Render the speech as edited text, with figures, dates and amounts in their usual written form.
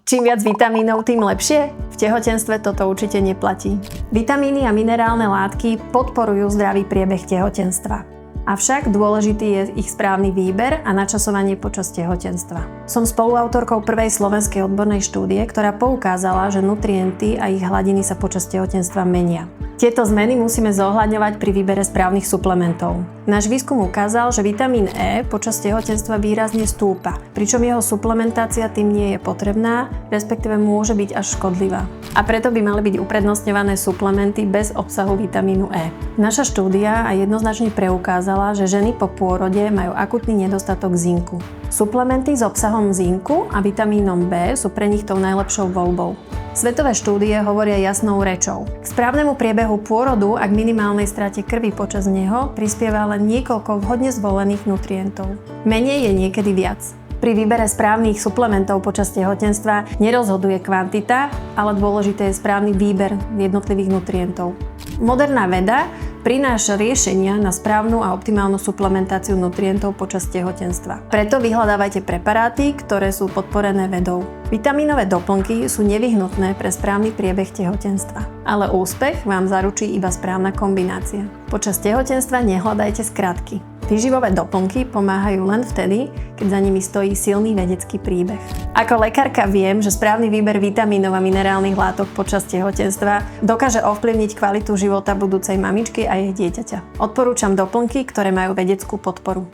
Čím viac vitamínov, tým lepšie? V tehotenstve toto určite neplatí. Vitamíny a minerálne látky podporujú zdravý priebeh tehotenstva. Avšak dôležitý je ich správny výber a načasovanie počas tehotenstva. Som spoluautorkou prvej slovenskej odbornej štúdie, ktorá poukázala, že nutrienty a ich hladiny sa počas tehotenstva menia. Tieto zmeny musíme zohľadňovať pri výbere správnych suplementov. Náš výskum ukázal, že vitamín E počas tehotenstva výrazne stúpa, pričom jeho suplementácia tým nie je potrebná, respektíve môže byť až škodlivá. A preto by mali byť uprednostňované suplementy bez obsahu vitamínu E. Naša štúdia aj jednoznačne preukázala, že ženy po pôrode majú akutný nedostatok zinku. Suplementy s obsahom zinku a vitamínom B sú pre nich tou najlepšou voľbou. Svetové štúdie hovoria jasnou rečou. K správnemu priebehu pôrodu a k minimálnej strate krvi počas neho prispieva len niekoľko vhodne zvolených nutrientov. Menej je niekedy viac. Pri výbere správnych suplementov počas tehotenstva nerozhoduje kvantita, ale dôležité je správny výber jednotlivých nutrientov. Moderná veda prináša riešenia na správnu a optimálnu suplementáciu nutrientov počas tehotenstva. Preto vyhľadávajte preparáty, ktoré sú podporené vedou. Vitamínové doplnky sú nevyhnutné pre správny priebeh tehotenstva. Ale úspech vám zaručí iba správna kombinácia. Počas tehotenstva nehľadajte skratky. Výživové doplnky pomáhajú len vtedy, keď za nimi stojí silný vedecký príbeh. Ako lekárka viem, že správny výber vitamínov a minerálnych látok počas tehotenstva dokáže ovplyvniť kvalitu života budúcej mamičky a jej dieťaťa. Odporúčam doplnky, ktoré majú vedeckú podporu.